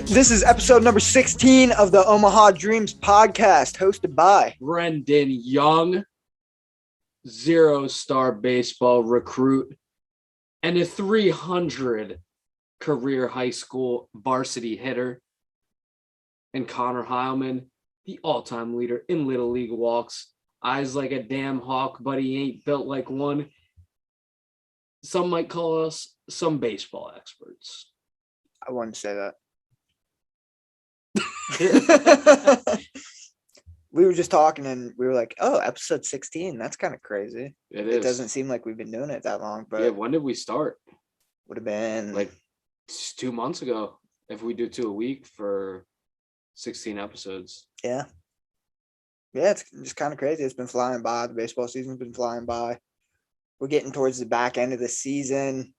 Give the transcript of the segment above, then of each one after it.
This is episode number 16 of the Omaha Dreams podcast, hosted by Brendan Young, 0-star baseball recruit, and a 300 career high school varsity hitter, and Connor Heilman, the all-time leader in Little League walks. Eyes like a damn hawk, but he ain't built like one. Some might call us some baseball experts. I wouldn't say that. We were just talking and we were like, oh, episode 16. That's kind of crazy. It doesn't seem like we've been doing it that long, but yeah, when did we start? Would have been like 2 months ago. If we do 2 a week for 16 episodes. Yeah, it's just kind of crazy. It's been flying by. The baseball season's been flying by. We're getting towards the back end of the season.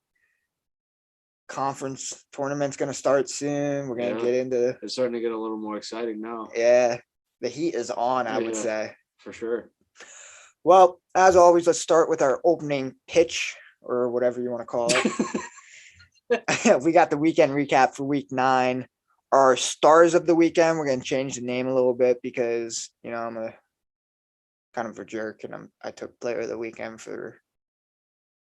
Conference tournament's going to start soon. We're going to get into... It's starting to get a little more exciting now. Yeah, the heat is on, I would say. For sure. Well, as always, let's start with our opening pitch, or whatever you want to call it. We got the weekend recap for week 9. Our stars of the weekend, we're going to change the name a little bit because, you know, I'm a kind of a jerk, and I took player of the weekend for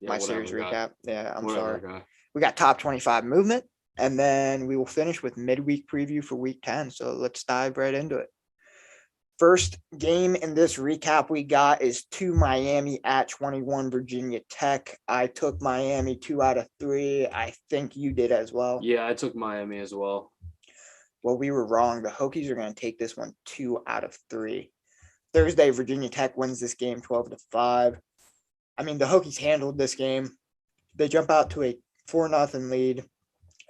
my series recap. Yeah, I'm sorry. We got top 25 movement, and then we will finish with midweek preview for week 10. So let's dive right into it. First game in this recap we got is 2 Miami at 21 Virginia Tech. I took Miami 2 out of 3. I think you did as well. Yeah, I took Miami as well. Well, we were wrong. The Hokies are going to take this one 2 out of 3. Thursday, Virginia Tech wins this game 12-5. I mean, the Hokies handled this game. They jump out to a 4-0 lead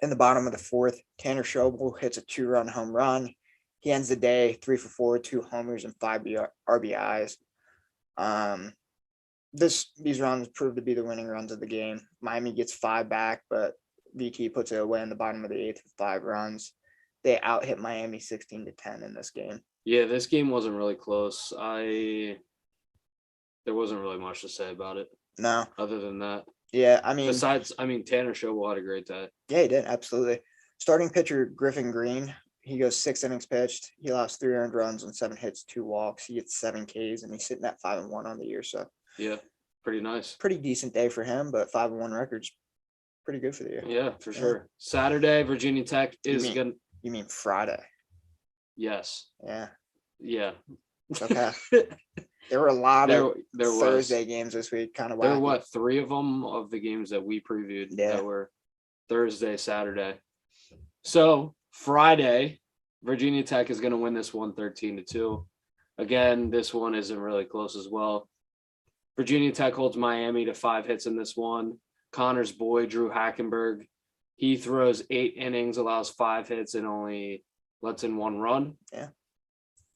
in the bottom of the 4th. Tanner Schobel hits a 2-run home run. He ends the day 3 for 4, 2 homers and 5 RBIs. These runs proved to be the winning runs of the game. Miami gets 5 back, but VT puts it away in the bottom of the 8th with 5 runs. They out-hit Miami 16-10 in this game. Yeah, this game wasn't really close. There wasn't really much to say about it. No. Other than that. Yeah, Tanner Schobel had a great day. Yeah, he did, absolutely. Starting pitcher Griffin Green, he goes 6 innings pitched. He lost 3 earned runs on 7 hits, 2 walks. He gets 7 Ks, and he's sitting at 5-1 on the year. So yeah, pretty nice. Pretty decent day for him, but 5-1 record's pretty good for the year. Yeah, for sure. Saturday, Virginia Tech is gonna. You mean Friday? Yes. Yeah. Yeah. Okay. There were a lot of Thursday games this week, kind of wacky. There were 3 of them of the games that we previewed that were Thursday, Saturday. So Friday, Virginia Tech is going to win this one 13-2. Again, this one isn't really close as well. Virginia Tech holds Miami to 5 hits in this one. Connor's boy, Drew Hackenberg, he throws 8 innings, allows 5 hits, and only lets in 1 run. Yeah.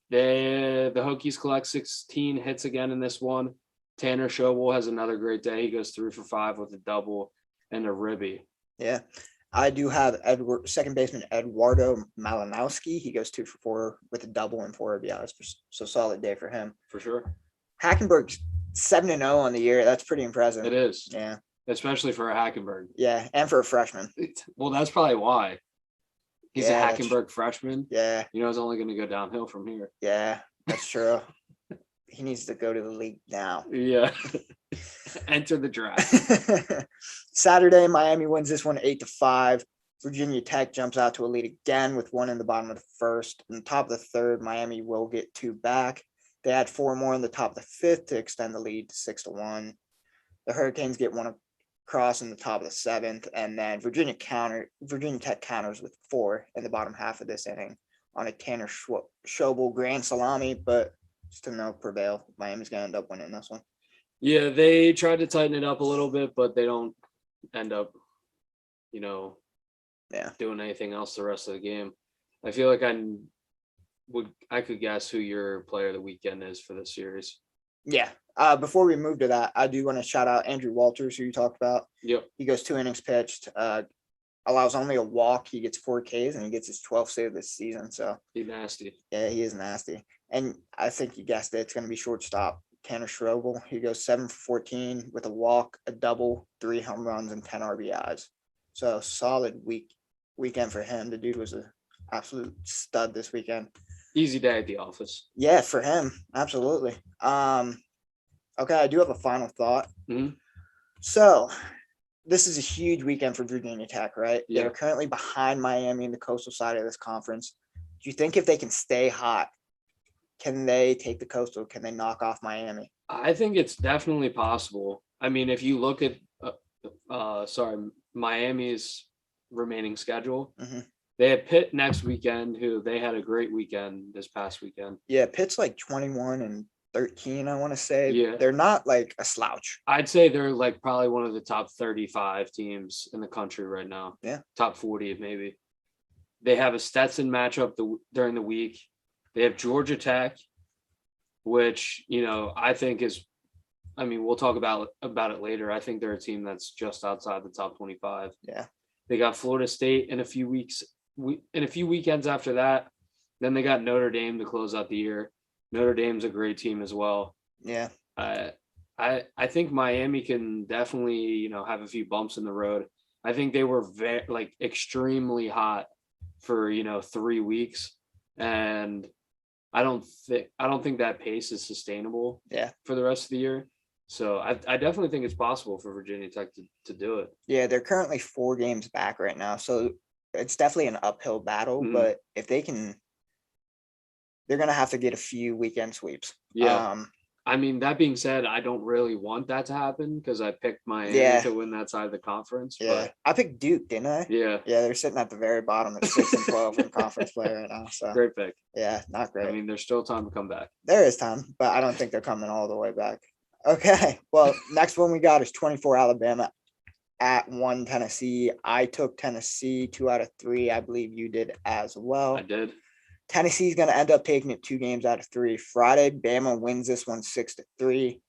The Hokies collect 16 hits again in this one. Tanner Schobel has another great day. He goes 3 for 5 with a double and a ribby. Yeah. I do have second baseman Eduardo Malinowski. He goes 2 for 4 with a double and 4 RBIs. So solid day for him. For sure. Hackenberg's 7-0 on the year. That's pretty impressive. It is. Yeah. Especially for a Hackenberg. Yeah, and for a freshman. Well, that's probably why. He's a Hackenberg freshman. Yeah. You know, it's only going to go downhill from here. Yeah, that's true. He needs to go to the league now. Yeah. Enter the draft. Saturday, Miami wins this one 8-5. Virginia Tech jumps out to a lead again with 1 in the bottom of the 1st. In the top of the 3rd, Miami will get 2 back. They add 4 more in the top of the 5th to extend the lead to 6-1. The Hurricanes get 1 across in the top of the 7th, and then Virginia Tech counters with 4 in the bottom half of this inning on a Tanner Schobel grand salami, but still no prevail. Miami's going to end up winning this one. Yeah, they tried to tighten it up a little bit, but they don't end up, doing anything else the rest of the game. I feel like I could guess who your player of the weekend is for this series. Yeah. Before we move to that, I do want to shout out Andrew Walters, who you talked about. Yep. He goes 2 innings pitched, allows only a walk. He gets 4 Ks, and he gets his 12th save this season. So he's nasty. Yeah, he is nasty. And I think you guessed it. It's going to be shortstop Tanner Schobel. He goes 7 for 14 with a walk, a double, 3 home runs, and 10 RBIs. So solid weekend for him. The dude was absolute stud this weekend. Easy day at the office. Yeah, for him, absolutely. Okay, I do have a final thought. Mm-hmm. So, this is a huge weekend for Virginia Tech, right? Yeah. They're currently behind Miami in the coastal side of this conference. Do you think if they can stay hot, can they take the coastal? Can they knock off Miami? I think it's definitely possible. I mean, if you look at, Miami's remaining schedule, they have Pitt next weekend, who they had a great weekend this past weekend. Yeah, Pitt's like 21-13, I want to say. Yeah. They're not like a slouch. I'd say they're like probably one of the top 35 teams in the country right now. Yeah. Top 40, maybe. They have a Stetson matchup during the week. They have Georgia Tech, which, I think is, we'll talk about it later. I think they're a team that's just outside the top 25. Yeah. They got Florida State in a few weekends after that. Then they got Notre Dame to close out the year. Notre Dame's a great team as well. Yeah. I think Miami can definitely, have a few bumps in the road. I think they were extremely hot for, 3 weeks, and I don't think that pace is sustainable. Yeah. For the rest of the year. So I definitely think it's possible for Virginia Tech to do it. Yeah, they're currently 4 games back right now, so it's definitely an uphill battle. Mhm. But if they can, they're gonna have to get a few weekend sweeps. Yeah. That being said, I don't really want that to happen because I picked Miami to win that side of the conference. Yeah, but I picked Duke, didn't I? Yeah. Yeah, they're sitting at the very bottom at 6-12 in conference play right now. So great pick. Yeah, not great. There's still time to come back. There is time, but I don't think they're coming all the way back. Okay, well, next one we got is 24 Alabama at 1 Tennessee. I took Tennessee 2 out of 3. I believe you did as well. I did. Tennessee's going to end up taking it 2 games out of 3. Friday, Bama wins this one 6-3.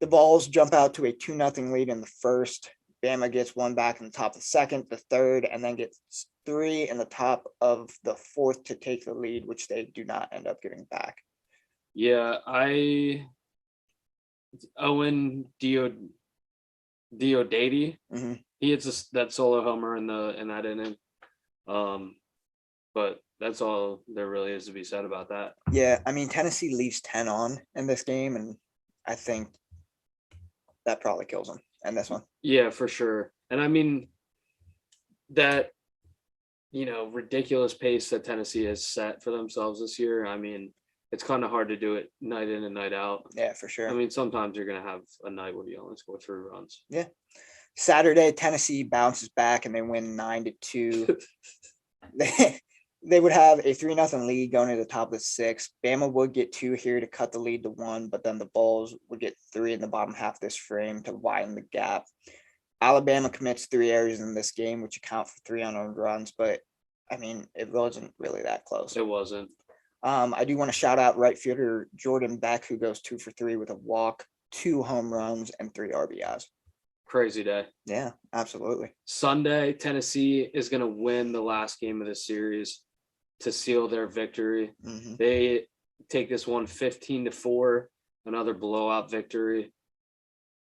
The Vols jump out to a 2-0 lead in the first. Bama gets 1 back in the top of the second, the third, and then gets 3 in the top of the fourth to take the lead, which they do not end up getting back. Yeah, Owen Diodati. He hits that solo homer in that inning. But that's all there really is to be said about that. Yeah, Tennessee leaves 10 on in this game, and I think that probably kills them in this one. Yeah, for sure. And that, ridiculous pace that Tennessee has set for themselves this year, it's kind of hard to do it night in and night out. Yeah, for sure. Sometimes you're going to have a night where you only score 3 runs. Yeah. Saturday, Tennessee bounces back and they win 9-2. They would have a 3-0 lead going to the top of the 6th. Bama would get 2 here to cut the lead to 1, but then the Bulls would get 3 in the bottom half of this frame to widen the gap. Alabama commits 3 errors in this game, which account for 3 unearned runs, but it wasn't really that close. It wasn't. I do want to shout out right fielder Jordan Beck, who goes 2 for 3 with a walk, 2 home runs, and 3 RBIs. Crazy day. Yeah, absolutely. Sunday, Tennessee is going to win the last game of the series to seal their victory. They take this one 15-4, another blowout victory.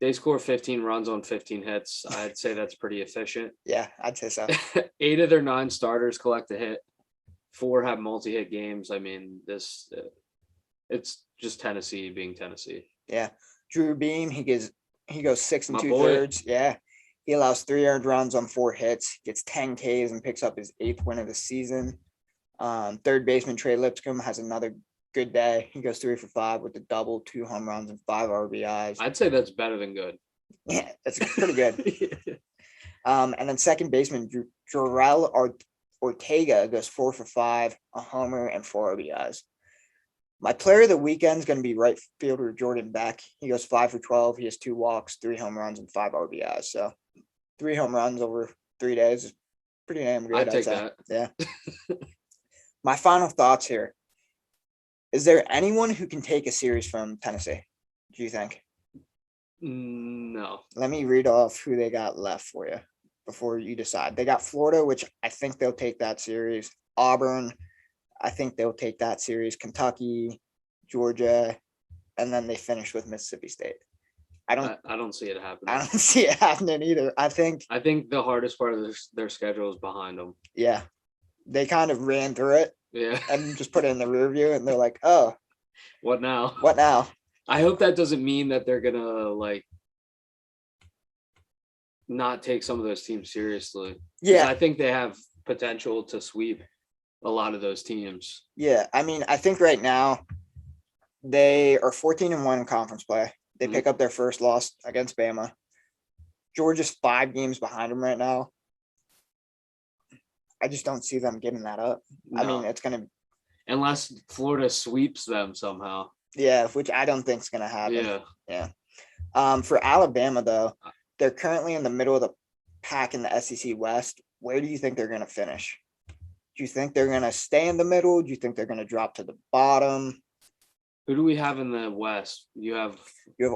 They score 15 runs on 15 hits. I'd say that's pretty efficient. Yeah, I'd say so. 8 of their 9 starters collect a hit. 4 have multi-hit games. It's just Tennessee being Tennessee. Yeah. Drew Beam, he goes 6 2/3. Yeah. He allows 3 earned runs on 4 hits, gets 10 Ks, and picks up his 8th win of the season. Third baseman Trey Lipscomb has another good day. He goes 3 for 5 with a double, 2 home runs, and 5 RBIs. I'd say that's better than good. Yeah, that's pretty good. And then second baseman Jorel Ortega goes 4 for 5, a homer, and 4 RBIs. My player of the weekend is going to be right fielder Jordan Beck. He goes 5 for 12. He has 2 walks, 3 home runs, and 5 RBIs. So 3 home runs over 3 days is pretty damn good. I'd take that. Yeah. My final thoughts here. Is there anyone who can take a series from Tennessee, do you think? No. Let me read off who they got left for you before you decide. They got Florida, which I think they'll take that series. Auburn, I think they'll take that series. Kentucky, Georgia, and then they finish with Mississippi State. I don't see it happening. I don't see it happening either. I think the hardest part of their schedule is behind them. Yeah. they kind of ran through it Yeah. and just put it in the rear view, and they're like, oh, What now? what now? I hope that doesn't mean that they're gonna like not take some of those teams seriously. Yeah. I think they have potential to sweep a lot of those teams. Yeah. I mean, I think right now they are 14-1 in conference play. They pick up their first loss against Bama. Georgia's 5 games behind them right now. I just don't see them giving that up. No. I mean, it's going to. Unless Florida sweeps them somehow. Yeah, which I don't think is going to happen. Yeah. For Alabama, though, they're currently in the middle of the pack in the SEC West. Where do you think they're going to finish? Do you think they're going to stay in the middle? Do you think they're going to drop to the bottom? Who do we have in the West? You have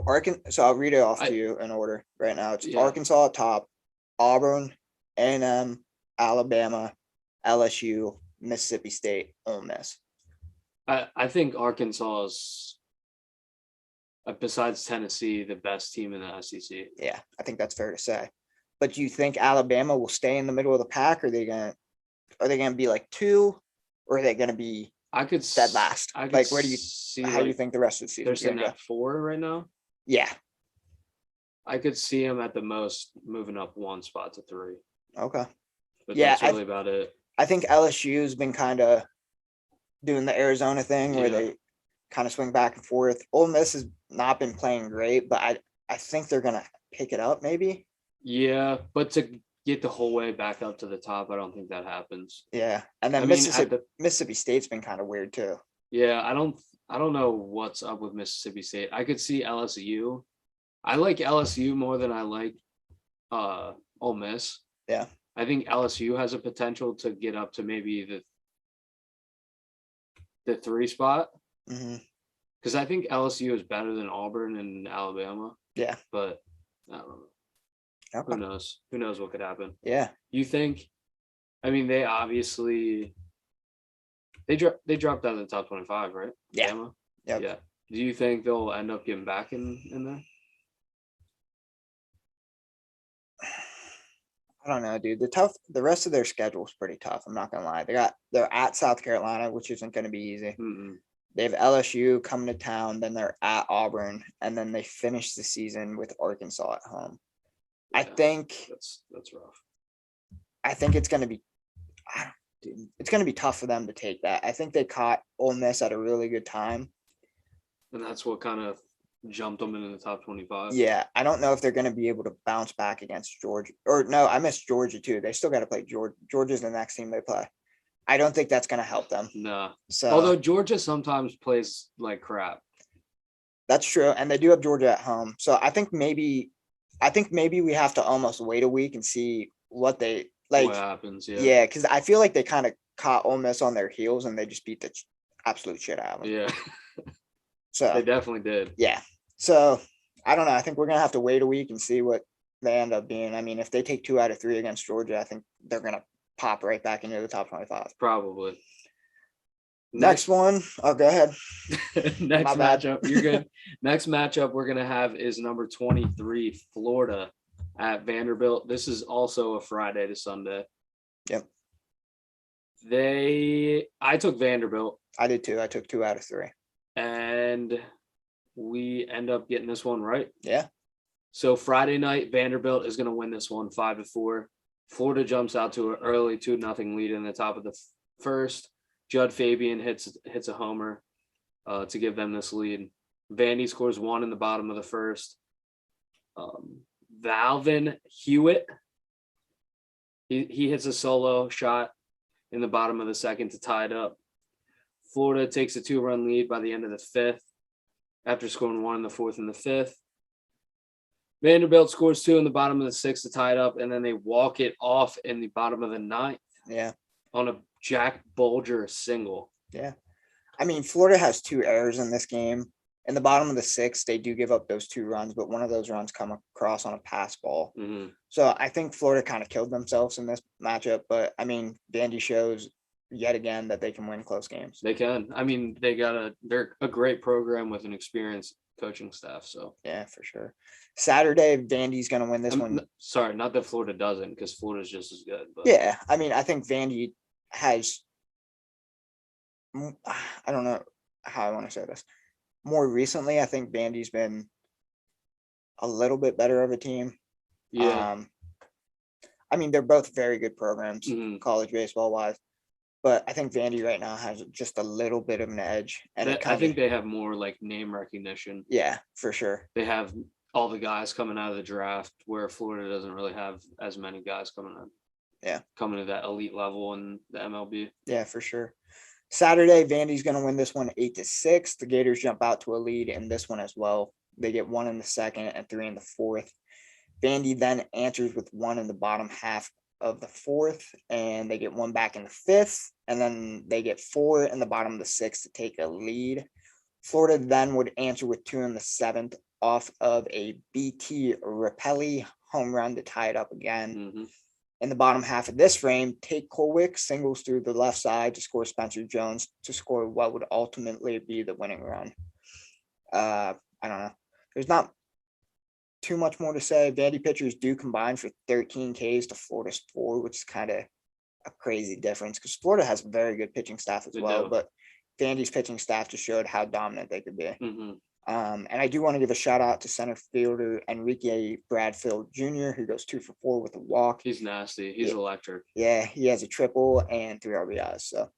Arkansas. So I'll read it off to you in order right now. It's Arkansas at top, Auburn, A&M, Alabama, LSU, Mississippi State, Ole Miss. I think Arkansas is, besides Tennessee, the best team in the SEC. Yeah, I think that's fair to say. But do you think Alabama will stay in the middle of the pack? Or are they gonna be like 2, or are they gonna be dead last? Like, where do you see? How do you think the rest of the season? They're sitting at 4 right now. Yeah, I could see them at the most moving up 1 spot to 3. Okay. But that's really about it. I think LSU has been kind of doing the Arizona thing where they kind of swing back and forth. Ole Miss has not been playing great, but I think they're gonna pick it up maybe. Yeah, but to get the whole way back up to the top, I don't think that happens. Yeah, and then Mississippi State's been kind of weird too. Yeah, I don't know what's up with Mississippi State. I could see LSU. I like LSU more than I like Ole Miss. Yeah, I think LSU has a potential to get up to maybe the 3 spot. Because I think LSU is better than Auburn and Alabama. Yeah, but I don't know. Okay. Who knows what could happen? Yeah. You think? I mean, they obviously they dropped out of the top 25, right? Yeah. Yep. Yeah. Do you think they'll end up getting back in there? I don't know, dude. The rest of their schedule is pretty tough. I'm not gonna lie. They're at South Carolina, which isn't gonna be easy. They have LSU coming to town, then they're at Auburn, and then they finish the season with Arkansas at home. Yeah, I think that's rough. I think it's gonna be tough for them to take that. I think they caught Ole Miss at a really good time, and that's what kind of jumped them into the top 25. Yeah, I don't know if they're going to be able to bounce back against Georgia. Or no, I missed Georgia too. They still got to play Georgia. Georgia's the next team they play. I don't think that's going to help them. No. So, although Georgia sometimes plays like crap. That's true, and they do have Georgia at home. So I think maybe we have to almost wait a week and see what happens. Yeah, because I feel like they kind of caught Ole Miss on their heels and they just beat the absolute shit out of them. Yeah. So they definitely did. Yeah. So I don't know. I think we're gonna have to wait a week and see what they end up being. I mean, if they take 2 out of 3 against Georgia, I think they're gonna pop right back into the top 25. Probably. Next one. Oh, go ahead. Next matchup. You're good. Next matchup we're gonna have is number 23, Florida at Vanderbilt. This is also a Friday to Sunday. Yep. I took Vanderbilt. I did too. I took 2 out of 3. And we end up getting this one right. Yeah. So Friday night, Vanderbilt is going to win this one 5-4. Florida jumps out to an early 2-0 lead in the top of the first. Judd Fabian hits a homer to give them this lead. Vandy scores 1 in the bottom of the first. Valvin Hewitt, he hits a solo shot in the bottom of the second to tie it up. Florida takes a 2-run lead by the end of the 5th after scoring 1 in the 4th and the 5th. Vanderbilt scores 2 in the bottom of the 6th to tie it up, and then they walk it off in the bottom of the 9th. Yeah. On a Jack Bolger single. Yeah. I mean, Florida has 2 errors in this game. In the bottom of the 6th, they do give up those 2 runs, but one of those runs come across on a pass ball. So I think Florida kind of killed themselves in this matchup, but I mean, Vandy shows yet again that they can win close games. They can. I mean, they're a great program with an experienced coaching staff. So yeah, for sure. Saturday, Vandy's going to win this one. Sorry, not that Florida doesn't, because Florida's just as good. But. Yeah, I mean, I think Vandy has, I don't know how I want to say this. More recently, I think Vandy's been a little bit better of a team. Yeah. I mean, they're both very good programs, Mhm. college baseball wise, but I think Vandy right now has just a little bit of an edge, and I think they have more like name recognition. yeah, for sure. They have all the guys coming out of the draft, where Florida doesn't really have as many guys coming in. Yeah. Coming to that elite level in the MLB. Yeah, for sure. Saturday, Vandy's going to win this one 8-6. The Gators jump out to a lead in this one as well. They get 1 in the second and 3 in the fourth. Vandy then answers with 1 in the bottom half of the fourth, and they get 1 back in the fifth, and then they get 4 in the bottom of the sixth to take a lead. Florida then would answer with 2 in the seventh off of a BT Rapelli home run to tie it up again. Mm-hmm. In the bottom half of this frame, Tate Colwick singles through the left side to score Spencer Jones to score what would ultimately be the winning run. I don't know. There's not too much more to say. Vandy pitchers do combine for 13 Ks to Florida's 4, which is kind of a crazy difference because Florida has a very good pitching staff as well, but Vandy's pitching staff just showed how dominant they could be. Mm-hmm. And I do want to give a shout out to center fielder Enrique Bradfield Jr., who goes 2 for 4 with a walk. He's nasty. He's electric. Yeah, he has a triple and 3 RBIs. So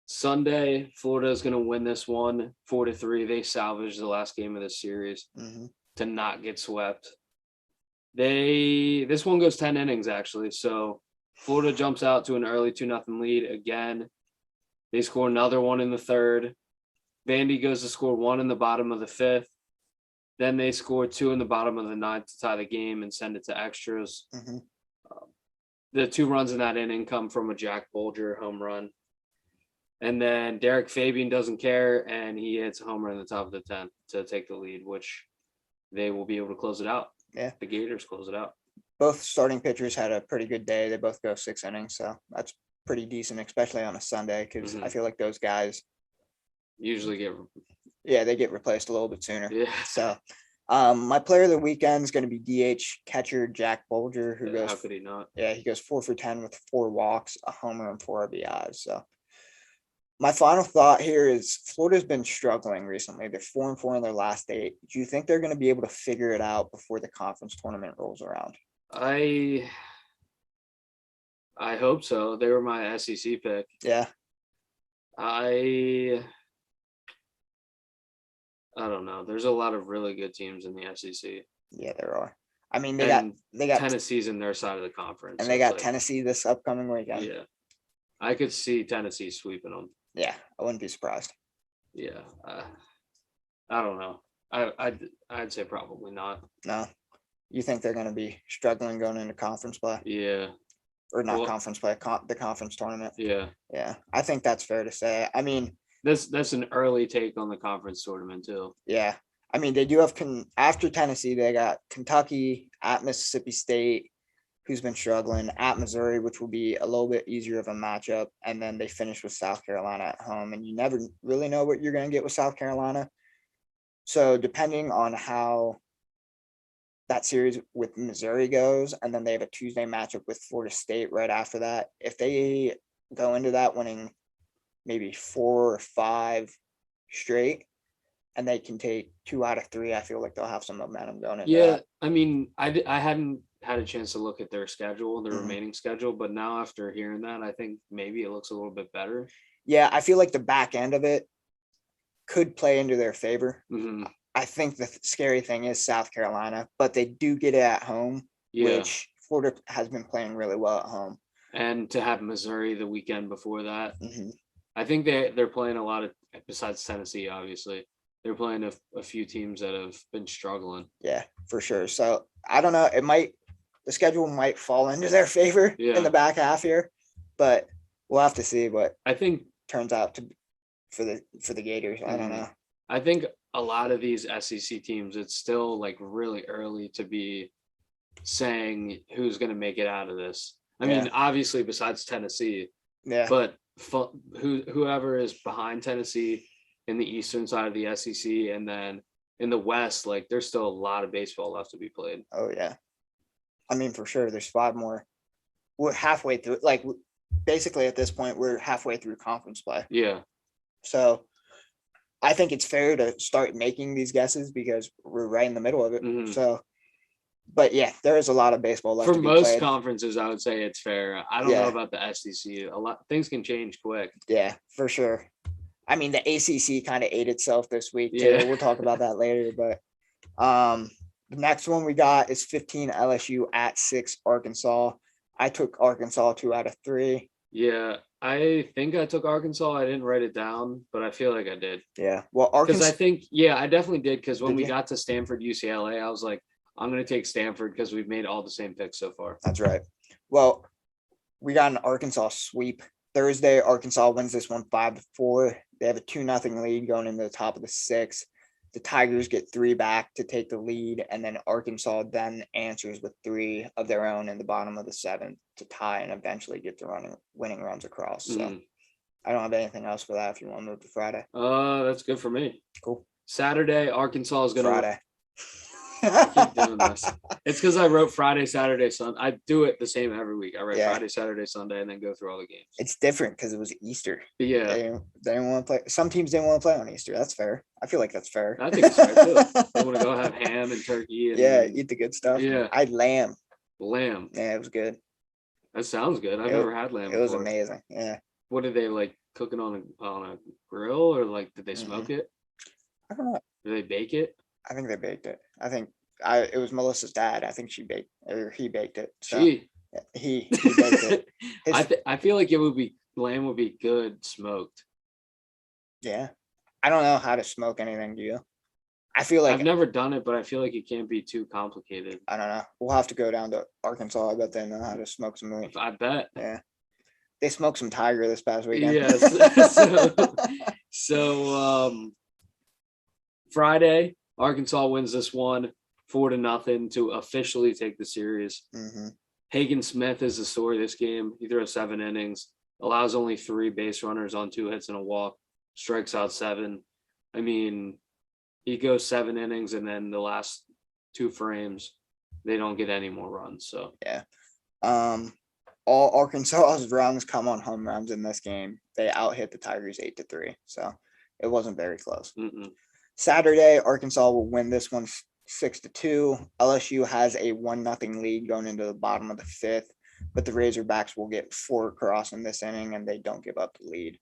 Sunday, Florida is going to win this one 4-3. They salvaged the last game of the series to not get swept. This one goes 10 innings actually. So Florida jumps out to an early 2-0 lead again. They score another one in the third. Vandy goes to score 1 in the bottom of the fifth. Then they score 2 in the bottom of the ninth to tie the game and send it to extras. The 2 runs in that inning come from a Jack Bolger home run. And then Derek Fabian doesn't care, and he hits a home run in the top of the 10th to take the lead, which they will be able to close it out. Yeah. The Gators close it out. Both starting pitchers had a pretty good day. They both go 6 innings, so that's pretty decent, especially on a Sunday, because I feel like those guys usually they get replaced a little bit sooner. Yeah. So my player of the weekend is going to be DH catcher Jack Bolger, who goes. How could he not? Yeah, he goes 4 for 10 with 4 walks, a homer, and 4 RBIs. So my final thought here is Florida's been struggling recently. They're 4-4 in their last 8. Do you think they're going to be able to figure it out before the conference tournament rolls around? I hope so. They were my SEC pick. Yeah. I don't know. There's a lot of really good teams in the SEC. Yeah, there are. I mean, they got Tennessee's in their side of the conference, and they got Tennessee this upcoming weekend. Yeah, I could see Tennessee sweeping them. Yeah, I wouldn't be surprised. Yeah, I don't know. I'd say probably not. No, you think they're going to be struggling going into conference play? Yeah, or not conference play, the conference tournament. Yeah, yeah, I think that's fair to say. I mean, that's an early take on the conference tournament too. Yeah, I mean, they do have after Tennessee, they got Kentucky, at Mississippi State, who's been struggling, at Missouri, which will be a little bit easier of a matchup, and then they finish with South Carolina at home, and you never really know what you're going to get with South Carolina. So depending on how that series with Missouri goes, and then they have a Tuesday matchup with Florida State right after that, if they go into that winning maybe 4 or 5 straight, and they can take 2 out of 3, I feel like they'll have some momentum going into that. I mean, I hadn't had a chance to look at their schedule, their remaining schedule, but now after hearing that, I think maybe it looks a little bit better. Yeah, I feel like the back end of it could play into their favor. I think the scary thing is South Carolina, but they do get it at home, which Florida has been playing really well at home. And to have Missouri the weekend before that, I think they're playing a lot of, besides Tennessee, obviously, they're playing a few teams that have been struggling. Yeah, for sure. So I don't know. The schedule might fall into their favor in the back half here, but we'll have to see what I think turns out to for the Gators. I don't know. I think a lot of these SEC teams, it's still like really early to be saying who's going to make it out of this. I mean, obviously besides Tennessee, but whoever is behind Tennessee in the eastern side of the SEC, and then in the West, like there's still a lot of baseball left to be played. Oh yeah, I mean for sure. There's 5 more. We're halfway through. Like basically at this point, we're halfway through conference play. Yeah. So I think it's fair to start making these guesses because we're right in the middle of it. Mhm. So, but yeah, there is a lot of baseball left For to be most played. conferences, I would say it's fair. I don't know about the SEC. A lot things can change quick. Yeah, for sure. I mean, the ACC kind of ate itself this week too. Yeah. We'll talk about that later. But the next one we got is 15 LSU at 6 Arkansas. I took Arkansas 2 out of 3. Yeah, I think I took Arkansas. I didn't write it down, but I feel like I did. Yeah, well, Because Arkansas. I think, I definitely did. Because when Did we you? got to Stanford, UCLA, I was like, I'm going to take Stanford because we've made all the same picks so far. That's right. Well, we got an Arkansas sweep. Thursday, Arkansas wins this one 5-4. They have a 2-0 lead going into the top of the 6th. The Tigers get 3 back to take the lead, and then Arkansas then answers with 3 of their own in the bottom of the 7th to tie and eventually get the winning runs across. So I don't have anything else for that if you want to move to Friday. That's good for me. Cool. Saturday, Arkansas is going to Friday. I keep doing this. It's because I wrote Friday, Saturday, Sunday. I do it the same every week. I write Friday, Saturday, Sunday, and then go through all the games. It's different because it was Easter. Yeah. They didn't want to play. Some teams didn't want to play on Easter. That's fair. I feel like that's fair. I think it's fair too. They want to go have ham and turkey. And, eat the good stuff. Yeah. I had lamb. Lamb. Yeah, it was good. That sounds good. I've never had lamb before. It was amazing. Yeah. What did they like cook it on a grill or like did they smoke it? I don't know. Did they bake it? I think they baked it. I think it was Melissa's dad. I think he baked it. So he baked it. I feel like lamb would be good smoked. Yeah. I don't know how to smoke anything, do you? I feel like I've never done it, but I feel like it can't be too complicated. I don't know. We'll have to go down to Arkansas. I bet they know how to smoke some meat. I bet. Yeah. They smoked some tiger this past weekend. Yes. So Friday, Arkansas wins this one 4-0 to officially take the series. Mm-hmm. Hagen Smith is the story of this game. He throws 7 innings, allows only 3 base runners on 2 hits and a walk, strikes out 7. I mean, he goes 7 innings, and then the last 2 frames, they don't get any more runs. So yeah. All Arkansas's runs come on home runs in this game. They out-hit the Tigers 8-3. So it wasn't very close. Mm-mm. Saturday, Arkansas will win this one 6-2. LSU has a 1-0 lead going into the bottom of the 5th, but the Razorbacks will get 4 across in this inning, and they don't give up the lead.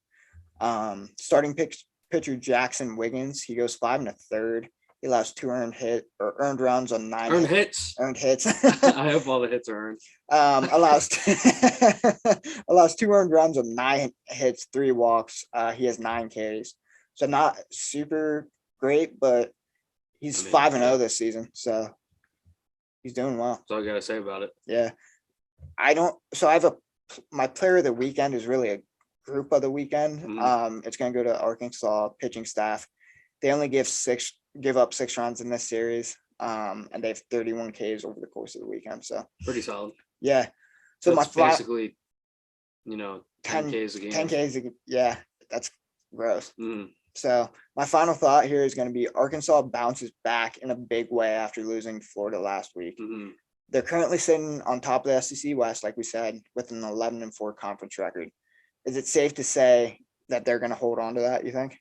Starting pitcher Jackson Wiggins, he goes 5 1/3. He allows 2 earned runs on 9 earned hits. I hope all the hits are earned. Allows 2 earned runs on 9 hits, 3 walks. He has 9 Ks, so not super great, but he's 5-0 this season, so he's doing well. That's all I gotta say about it. Yeah, my player of the weekend is really a group of the weekend. Mm-hmm. It's going to go to Arkansas pitching staff. They only give up 6 runs in this series, and they have 31 Ks over the course of the weekend. So pretty solid. Yeah. So that's basically, 10 Ks a game. 10 Ks. Yeah, that's gross. Mm. So my final thought here is going to be Arkansas bounces back in a big way after losing to Florida last week. Mm-hmm. They're currently sitting on top of the SEC West, like we said, with an 11-4 conference record. Is it safe to say that they're going to hold on to that, you think?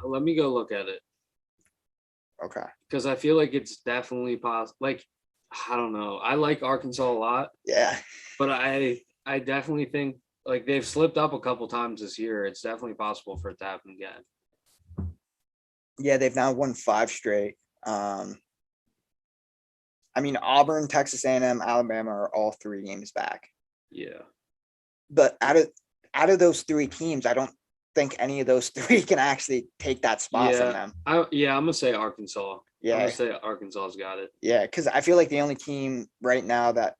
Let me go look at it. Okay. Because I feel like it's definitely possible. Like, I don't know. I like Arkansas a lot. Yeah. But I definitely think like they've slipped up a couple times this year. It's definitely possible for it to happen again. Yeah, they've now won 5 straight. Auburn, Texas A&M, Alabama are all 3 games back. Yeah. But out of those 3 teams, I don't think any of those 3 can actually take that spot from them. I'm gonna say Arkansas. Yeah. I'm gonna say Arkansas's got it. Yeah, because I feel like the only team right now that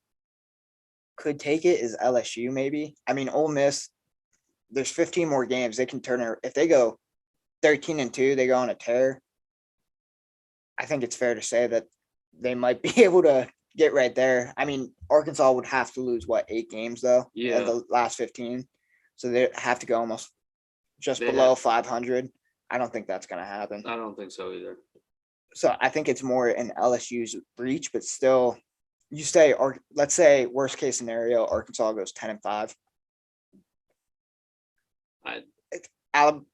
could take it is LSU, maybe. Ole Miss, there's 15 more games. They can turn it. If they go 13-2, they go on a tear. I think it's fair to say that they might be able to get right there. Arkansas would have to lose 8 games though? Yeah. The last 15. So they have to go almost just below 500. I don't think that's going to happen. I don't think so either. So I think it's more in LSU's reach, but still you say, or let's say worst case scenario, Arkansas goes 10-5.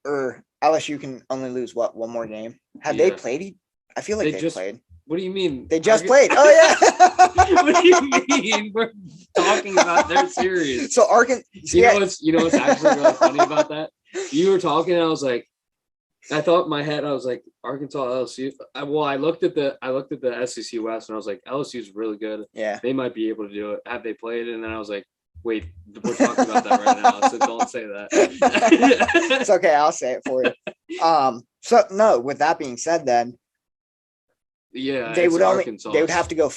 Or LSU can only lose one more game. Have they played? I feel like they played. What do you mean? They just played. Oh yeah. What do you mean? We're talking about their series. So Arkansas. You know what's actually really funny about that? You were talking, and I was like, I thought in my head, I was like, Arkansas, LSU. I looked at the SEC West, and I was like, LSU's really good. Yeah, they might be able to do it. Have they played? And then I was like, wait, we're talking about that right now, so don't say that. It's okay. I'll say it for you. So no. With that being said, then. Yeah, they would have to go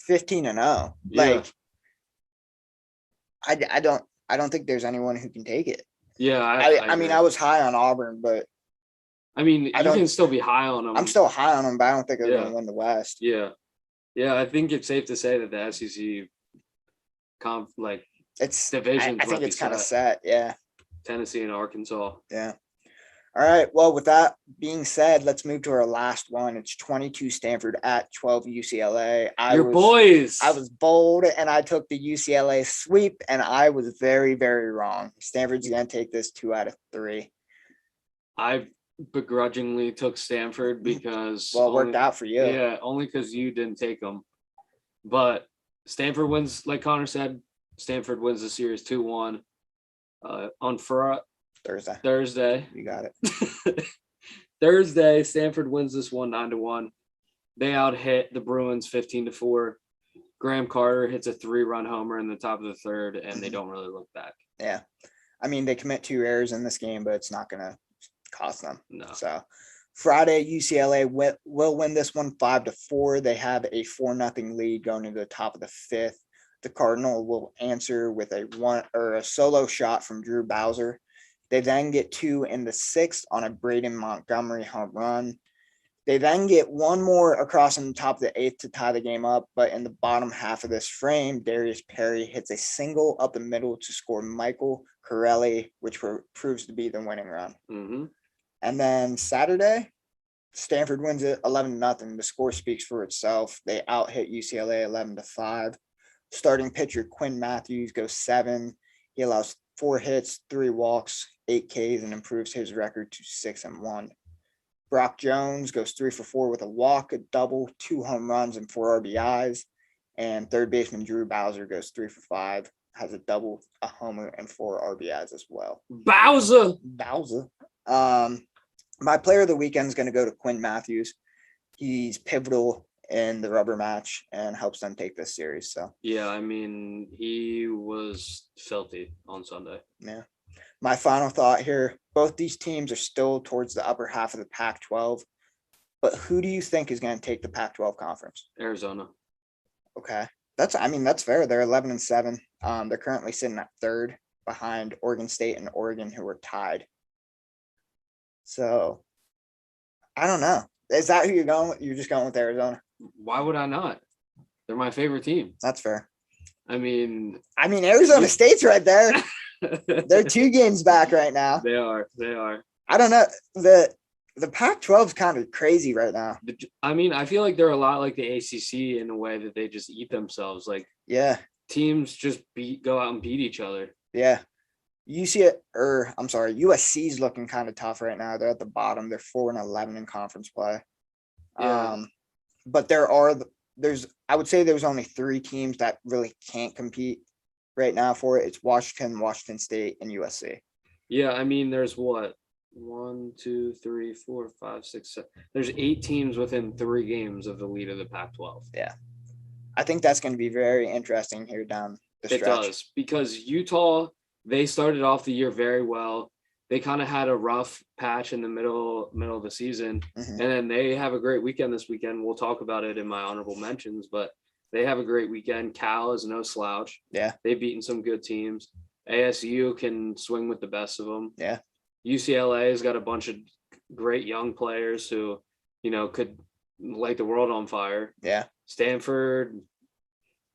15-0. Like, I don't think there's anyone who can take it. Yeah, I mean, I was high on Auburn, but I mean, you can still be high on them. I'm still high on them, but I don't think they're going to win the West. Yeah, I think it's safe to say that the SEC it's division. I think it's kind of set. Yeah, Tennessee and Arkansas. Yeah. All right. Well, with that being said, let's move to our last one. It's 22 Stanford at 12 UCLA. Boys. I was bold and I took the UCLA sweep, and I was very, very wrong. Stanford's going to take this 2 out of 3. I begrudgingly took Stanford because it worked out for you. Yeah, only because you didn't take them. But Stanford wins, like Connor said. Stanford wins the series 2-1 on Thursday. You got it. Thursday, Stanford wins this one 9-1. They out-hit the Bruins 15-4. Graham Carter hits a 3-run homer in the top of the third, and they don't really look back. Yeah. I mean, they commit 2 errors in this game, but it's not going to cost them. No. So Friday, UCLA will win this one 5-4. They have a 4-0 lead going into the top of the 5th. The Cardinal will answer with a solo shot from Drew Bowser. They then get 2 in the 6th on a Braden Montgomery home run. They then get 1 more across in the top of the 8th to tie the game up, but in the bottom half of this frame, Darius Perry hits a single up the middle to score Michael Corelli, which proves to be the winning run. Mm-hmm. And then Saturday, Stanford wins it 11-0. The score speaks for itself. They out-hit UCLA 11-5. Starting pitcher Quinn Matthews goes 7. He allows 4 hits, 3 walks, 8 Ks, and improves his record to 6-1. Brock Jones goes 3 for 4 with a walk, a double, 2 home runs, and 4 RBIs. And third baseman Drew Bowser goes 3 for 5, has a double, a homer, and 4 RBIs as well. Bowser. My player of the weekend is going to go to Quinn Matthews. He's pivotal in the rubber match and helps them take this series. So yeah, I mean, he was filthy on Sunday. Yeah. My final thought here, both these teams are still towards the upper half of the Pac-12, but who do you think is going to take the Pac-12 conference? Arizona. Okay. That's fair. They're 11-7. They're currently sitting at 3rd behind Oregon State and Oregon, who are tied. So I don't know. Is that who you're going with? You're just going with Arizona? Why would I not? They're my favorite team. That's fair. I mean, Arizona State's right there. They're 2 games back right now. They are. I don't know. The Pac-12 is kind of crazy right now. I mean, I feel like they're a lot like the ACC in a way that they just eat themselves. Like, yeah, teams just go out and beat each other. Yeah. USC's looking kind of tough right now. They're at the bottom. They're 4-11 in conference play. Yeah. But I would say there's only 3 teams that really can't compete right now for it. It's Washington State, and USC. Yeah, I mean, there's what? 1, 2, 3, 4, 5, 6, 7. There's 8 teams within 3 games of the lead of the Pac-12. Yeah. I think that's going to be very interesting here down the stretch. It does, because Utah, they started off the year very well. They kind of had a rough patch in the middle of the season, and then they have a great weekend this weekend. We'll talk about it in my honorable mentions, but they have a great weekend. Cal is no slouch. Yeah. They've beaten some good teams. ASU can swing with the best of them. Yeah. UCLA has got a bunch of great young players who, could light the world on fire. Yeah. Stanford,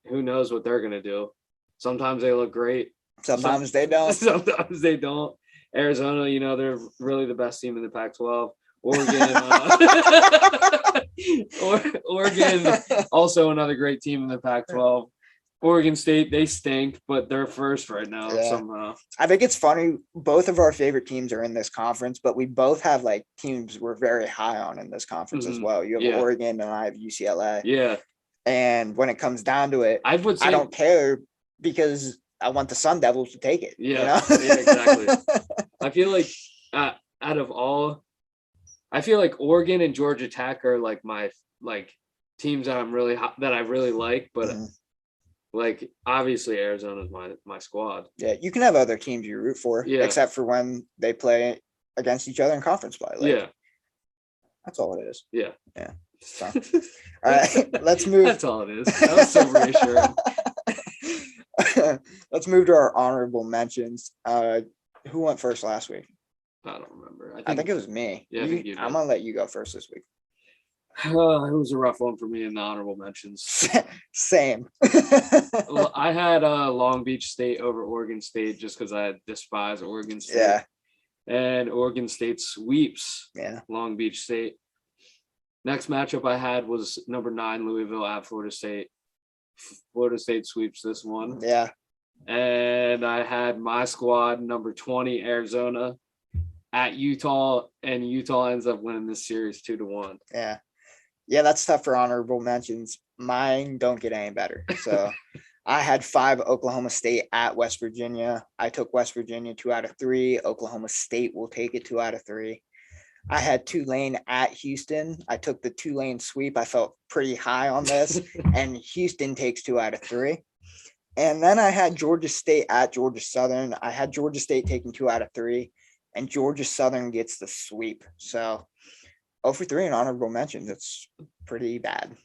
who knows what they're going to do. Sometimes they look great. Sometimes they don't. Sometimes they don't. Arizona, they're really the best team in the Pac-12. Oregon, Oregon, also another great team in the Pac-12. Oregon State, they stink, but they're first right now somehow. I think it's funny. Both of our favorite teams are in this conference, but we both have like teams we're very high on in this conference as well. You have Oregon and I have UCLA. Yeah. And when it comes down to it, I don't care because I want the Sun Devils to take it. Yeah, you know? Yeah, exactly. I feel like out of all, I feel like Oregon and Georgia Tech are like my teams that I really like, but like obviously Arizona's my squad. Yeah, you can have other teams you root for, except for when they play against each other in conference play. Like, that's all it is. Yeah. So, all right, let's move. That's all it is. That was so reassuring. Let's move to our honorable mentions. Who went first last week? I don't remember. I think it was me. Yeah, I'm gonna let you go first this week. It was a rough one for me in the honorable mentions. Same. Well, I had Long Beach State over Oregon State just because I despise Oregon State. Yeah. And Oregon State sweeps Long Beach State. Next matchup I had was number 9 Louisville at Florida State. Florida State sweeps this one. Yeah. And I had my squad, number 20 Arizona at Utah, and Utah ends up winning this series 2-1. Yeah. Yeah, that's tough for honorable mentions. Mine don't get any better. So I had 5 Oklahoma State at West Virginia. I took West Virginia 2 out of 3. Oklahoma State will take it 2 out of 3. I had Tulane at Houston. I took the Tulane sweep. I felt pretty high on this, and Houston takes 2 out of 3. And then I had Georgia State at Georgia Southern. I had Georgia State taking 2 out of 3, and Georgia Southern gets the sweep. So 0 for 3 in honorable mentions. It's pretty bad.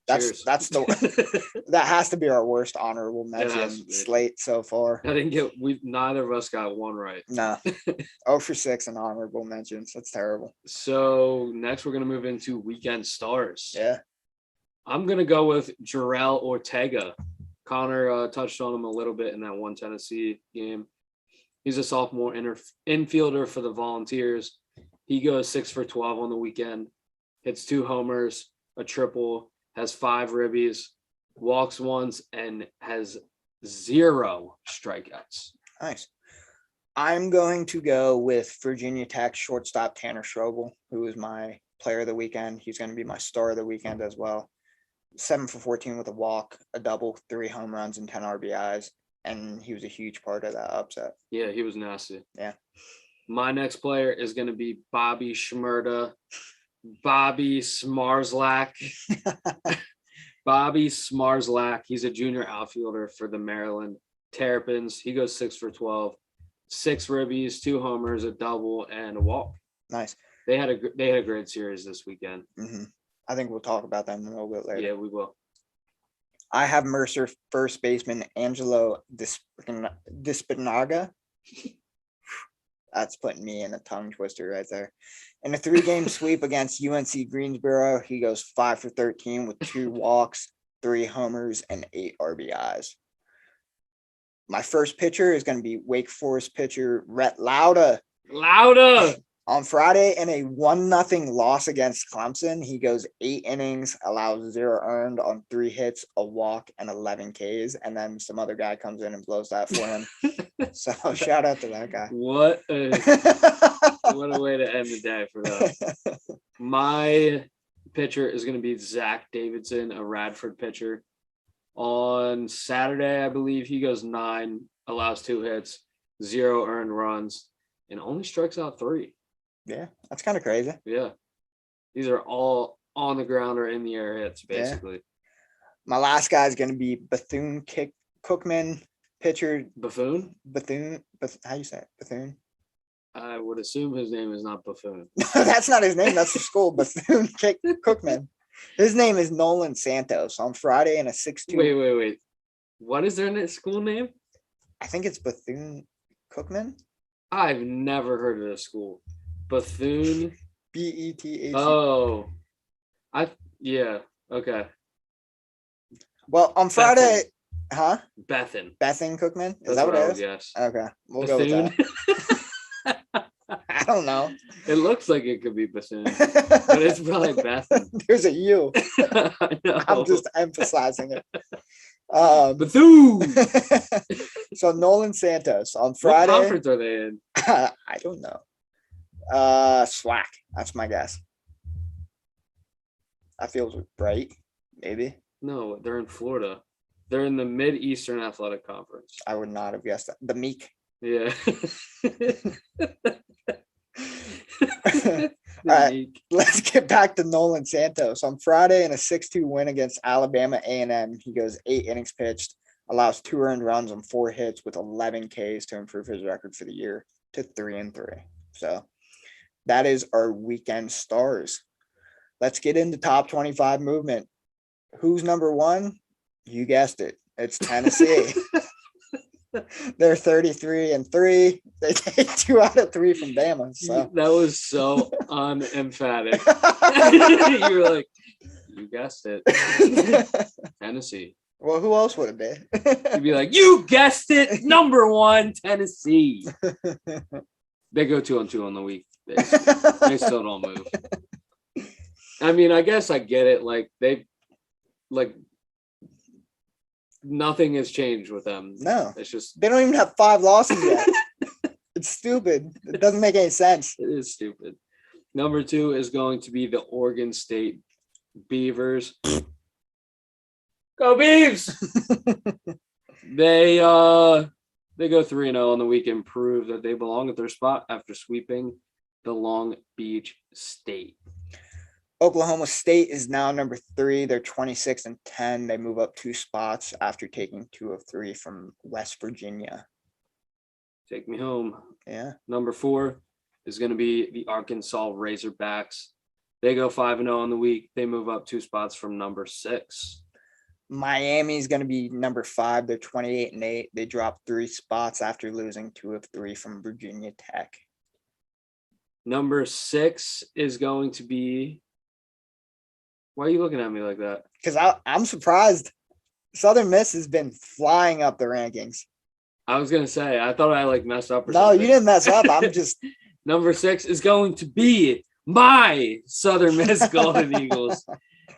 That's that has to be our worst honorable mention slate so far. Neither of us got one right. No. 0 for 6 in honorable mentions. That's terrible. So next we're gonna move into weekend stars. Yeah. I'm gonna go with Jarrell Ortega. Connor touched on him a little bit in that one Tennessee game. He's a sophomore infielder for the Volunteers. He goes 6 for 12 on the weekend, hits 2 homers, a triple, has 5 ribbies, walks once, and has 0 strikeouts. Nice. I'm going to go with Virginia Tech shortstop Tanner Strobel, who is my player of the weekend. He's going to be my star of the weekend as well. 7 for 14 with a walk, a double, 3 home runs, and 10 RBIs. And he was a huge part of that upset. Yeah, he was nasty. Yeah. My next player is going to be Bobby Shmurda. Bobby Smarzlak. Bobby Smarzlak. He's a junior outfielder for the Maryland Terrapins. He goes 6 for 12. 6 ribbies, 2 homers, a double, and a walk. Nice. They had a great series this weekend. Mm-hmm. I think we'll talk about them a little bit later. Yeah, we will. I have Mercer first baseman Angelo Dispinaga. That's putting me in a tongue twister right there. In a 3-game sweep against UNC Greensboro, he goes 5 for 13 with 2 walks, 3 homers, and 8 RBIs. My first pitcher is going to be Wake Forest pitcher Rhett Lauda. On Friday, in a 1-0 loss against Clemson, he goes 8 innings, allows 0 earned on 3 hits, a walk, and 11 Ks. And then some other guy comes in and blows that for him. So shout out to that guy. What a way to end the day for that. My pitcher is going to be Zach Davidson, a Radford pitcher. On Saturday, I believe he goes 9, allows 2 hits, 0 earned runs, and only strikes out 3. Yeah, that's kind of crazy. Yeah. These are all on the ground or in the air hits, basically. Yeah. My last guy is going to be Bethune-Cookman, pitcher. Buffoon? How you say it? Bethune? I would assume his name is not Buffoon. That's not his name. That's the school. Bethune-Cookman. His name is Nolan Santos. On Friday in a 6-2. Wait. What is their school name? I think it's Bethune-Cookman. I've never heard of this school. Bethune. Bethune. Oh. Yeah. Okay. Well, on Friday, Bethan. Bethune-Cookman? Is That's that what it is? Yes. Okay. We'll go with that. don't know. It looks like it could be Bassoon, but it's probably Bethune. There's a U. I know. I'm just emphasizing it. Bethune. So Nolan Santos on Friday. What conference are they in? I don't know. SWAC. That's my guess. That feels right. Maybe. No, they're in Florida. They're in the Mid-Eastern Athletic Conference. I would not have guessed that. The Meek. Yeah. All right, let's get back to Nolan Santos. On Friday in a 6-2 win against Alabama A&M, he goes 8 innings pitched, allows 2 earned runs on 4 hits with 11 Ks to improve his record for the year to 3-3. So that is our weekend stars. Let's get into top 25 movement. Who's number 1? You guessed it. It's Tennessee. They're 33-3. They take 2 out of 3 from Bama. So that was so unemphatic. You were like, you guessed it. Tennessee. Well, who else would it be? You'd be like, you guessed it. Number 1, Tennessee. They go 2-2 on the week. They still don't move. I mean, I guess I get it. Nothing has changed with them. No, it's just they don't even have 5 losses yet. It's stupid. It doesn't make any sense. It is stupid. Number 2 is going to be the Oregon State Beavers. Go Beavs! They go 3-0 on the week and prove that they belong at their spot after sweeping the Long Beach State. Oklahoma State is now number 3. They're 26-10. They move up 2 spots after taking 2 of 3 from West Virginia. Take me home. Yeah. Number 4 is going to be the Arkansas Razorbacks. They go 5-0 on the week. They move up 2 spots from number 6. Miami is going to be number 5. They're 28-8. They dropped 3 spots after losing 2 of 3 from Virginia Tech. Number 6 is going to be. Why are you looking at me like that? Because I'm surprised. Southern Miss has been flying up the rankings. I was going to say, I thought I messed up or no, something. You didn't mess up. I'm just. Number 6 is going to be my Southern Miss Golden Eagles.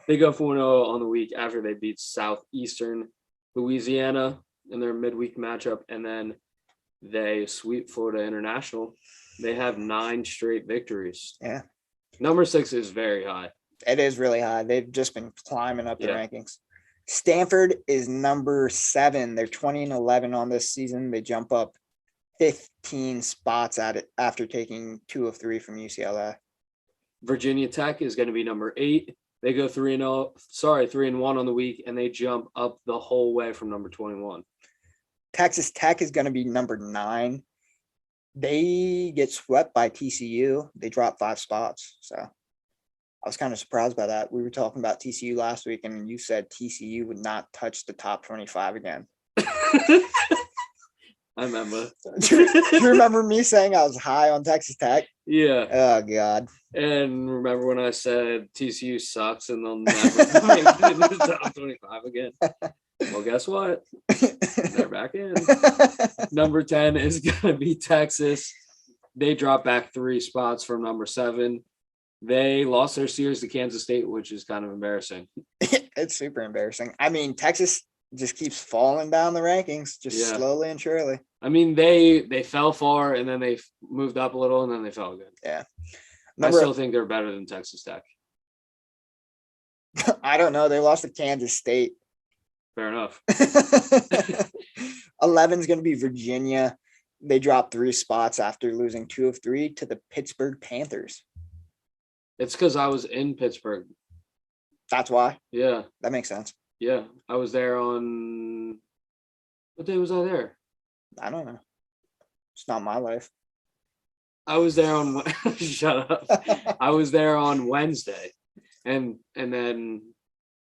They go 4-0 on the week after they beat Southeastern Louisiana in their midweek matchup, and then they sweep Florida International. They have 9 straight victories. Yeah. Number 6 is very high. It is really high. They've just been climbing up the rankings. Stanford is number 7. They're 20-11 on this season. They jump up 15 spots at it after taking 2 of 3 from UCLA. Virginia Tech is going to be number 8. They go 3-1 on the week, and they jump up the whole way from number 21. Texas Tech is going to be number 9. They get swept by TCU. They drop 5 spots. So I was kind of surprised by that. We were talking about TCU last week, and you said TCU would not touch the top 25 again. I remember. Do you remember me saying I was high on Texas Tech? Yeah. Oh, God. And remember when I said TCU sucks and they'll never make it in the top 25 again? Well, guess what? They're back in. Number 10 is going to be Texas. They drop back 3 spots from number 7. They lost their series to Kansas State, which is kind of embarrassing. It's super embarrassing. I mean, Texas just keeps falling down the rankings, slowly and surely. I mean, they fell far, and then they moved up a little, and then they fell again. Yeah. I still think they're better than Texas Tech. I don't know. They lost to Kansas State. Fair enough. 11 is going to be Virginia. They dropped 3 spots after losing 2 of 3 to the Pittsburgh Panthers. It's because I was in Pittsburgh. That's why? Yeah. That makes sense. Yeah. I was there on... What day was I there? I don't know. It's not my life. I was there on... Shut up. I was there on Wednesday. And then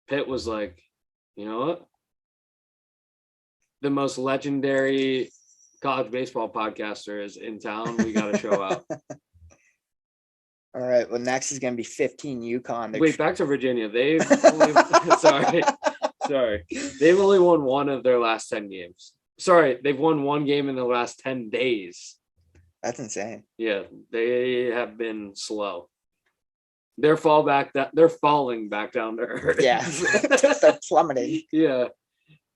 Pitt was like, you know what? The most legendary college baseball podcaster is in town. We got to show out. All right. Well, next is going to be 15 UConn. Wait, back to Virginia. They've only, sorry. They've only won 1 of their last 10 games. Sorry, they've won 1 game in the last 10 days. That's insane. Yeah, they have been slow. They're falling back down to earth. Yeah, they're plummeting. Yeah.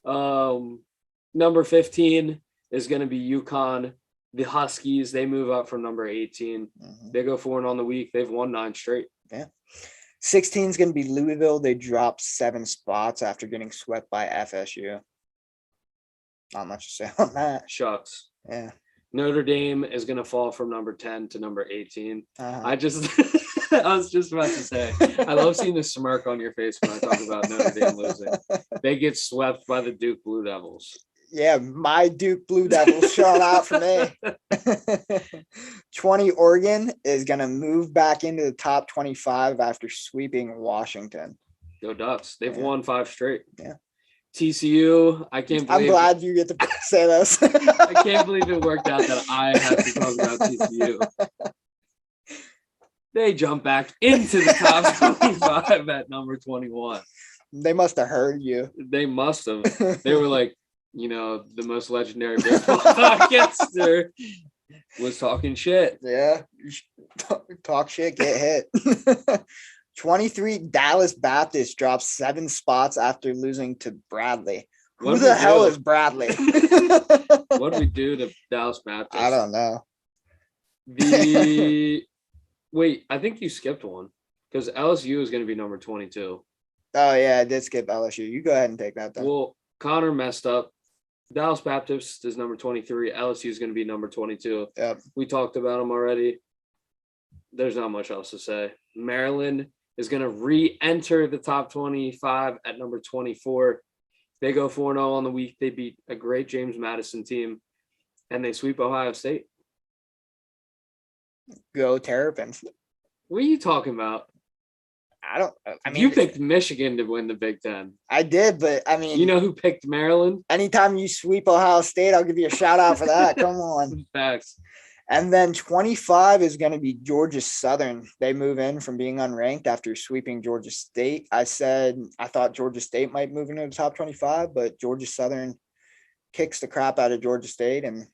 Number 15 is going to be UConn. The Huskies, they move up from number 18. Mm-hmm. They go 4-0 on the week. They've won 9 straight. Yeah. 16 is going to be Louisville. They dropped 7 spots after getting swept by FSU. Not much to say on that. Shucks. Yeah. Notre Dame is going to fall from number 10 to number 18. Uh-huh. I was just about to say, I love seeing the smirk on your face when I talk about Notre Dame losing. They get swept by the Duke Blue Devils. Yeah, my Duke Blue Devils showing out for me. 20 Oregon is going to move back into the top 25 after sweeping Washington. Go Ducks. They've won 5 straight. Yeah. TCU, I can't believe. I'm glad you get to say this. I can't believe it worked out that I have to talk about TCU. They jump back into the top 25 at number 21. They must have heard you. They must have. They were like, the most legendary baseball podcaster was talking shit. Yeah. Talk shit, get hit. 23 Dallas Baptist drops 7 spots after losing to Bradley. Who the hell is Bradley? What did we do to Dallas Baptist? I don't know. Wait, I think you skipped one because LSU is going to be number 22. Oh, yeah, I did skip LSU. You go ahead and take that then. Well, Connor messed up. Dallas Baptist is number 23. LSU is going to be number 22. Yep. We talked about them already. There's not much else to say. Maryland is going to re-enter the top 25 at number 24. They go 4-0 on the week. They beat a great James Madison team, and they sweep Ohio State. Go Terrapins. What are you talking about? I mean, you picked Michigan to win the Big Ten. I did, but I mean, you know who picked Maryland? Anytime you sweep Ohio State, I'll give you a shout out for that. Come on. Facts. And then 25 is going to be Georgia Southern. They move in from being unranked after sweeping Georgia State. I thought Georgia State might move into the top 25, but Georgia Southern kicks the crap out of Georgia State and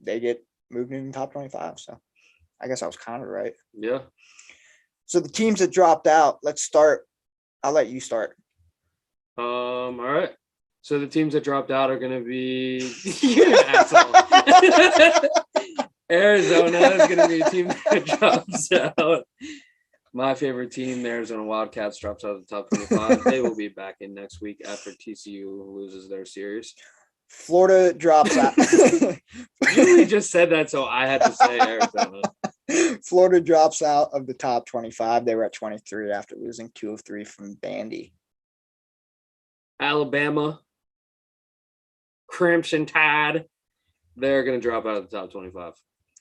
they get moved into the top 25. So I guess I was kind of right. Yeah. So the teams that dropped out, let's start. I'll let you start. All right. So the teams that dropped out are going to be you're an asshole. Arizona is going to be a team that drops out. My favorite team, the Arizona Wildcats, drops out of the top 25. They will be back in next week after TCU loses their series. Florida drops out. You just said that, so I had to say Arizona. Florida drops out of the top 25. They were at 23 after losing 2 of 3 from Vandy. Alabama, Crimson Tide, they're going to drop out of the top 25.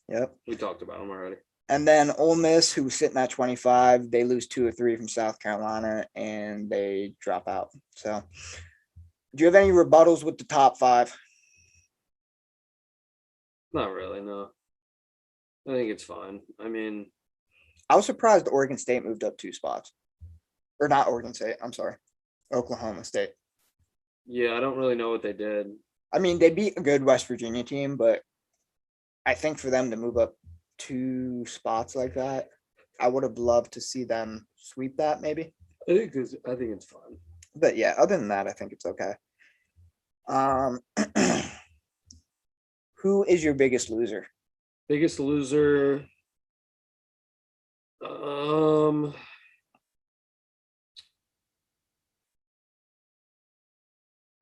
Yep. We talked about them already. And then Ole Miss, who was sitting at 25, they lose 2 of 3 from South Carolina, and they drop out. So, do you have any rebuttals with the top 5? Not really, no. I think it's fine. I mean, I was surprised Oregon State moved up 2 spots. Or not Oregon State, I'm sorry. Oklahoma State. Yeah, I don't really know what they did. I mean, they beat a good West Virginia team, but I think for them to move up 2 spots like that, I would have loved to see them sweep that maybe. I think it's fine. But yeah, other than that, I think it's okay. Who is your biggest loser? Biggest loser. I'm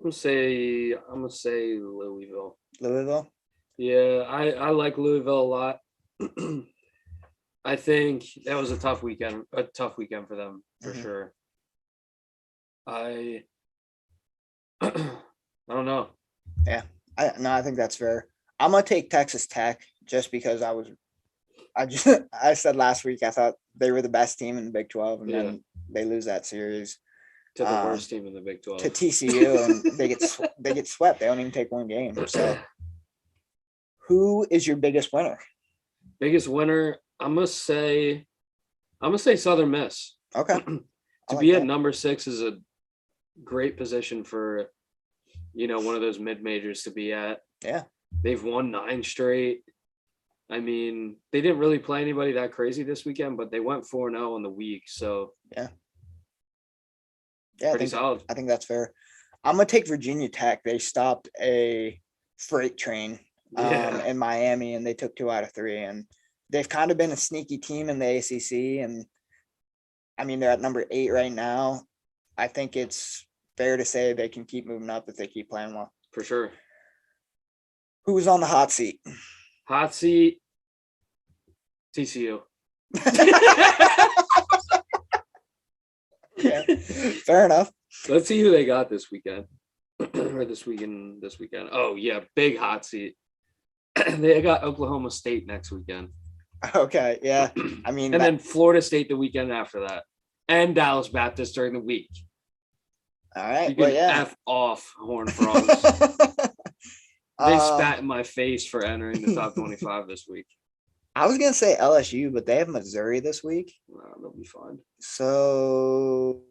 gonna say Louisville. Louisville? Yeah, I like Louisville a lot. I think that was a tough weekend for them for sure. I don't know. Yeah, I think that's fair. I'm gonna take Texas Tech just because I said last week I thought they were the best team in the Big 12, and then they lose that series to the worst team in the Big 12 to TCU, and they get swept. They don't even take 1 game. So, who is your biggest winner? Biggest winner, I'm gonna say Southern Miss. Okay. To be at number 6 is a great position for, one of those mid majors to be at. Yeah. They've won 9 straight. I mean, they didn't really play anybody that crazy this weekend, but they went 4-0 in the week. So yeah, pretty solid. I think that's fair. I'm gonna take Virginia Tech. They stopped a freight train in Miami, and they took 2 out of 3. And they've kind of been a sneaky team in the ACC. And I mean, they're at number 8 right now. I think it's fair to say they can keep moving up if they keep playing well. For sure. Who's on the hot seat? Hot seat, TCU. Yeah, fair enough. Let's see who they got this weekend. Or this weekend. Oh, yeah, big hot seat. They got Oklahoma State next weekend. Okay, yeah. I mean, and then Florida State the weekend after that. And Dallas Baptist during the week. All right. You can F off, Horned Frogs. They spat in my face for entering the top 25 this week. I was going to say LSU, but they have Missouri this week. Well, they'll be fine. So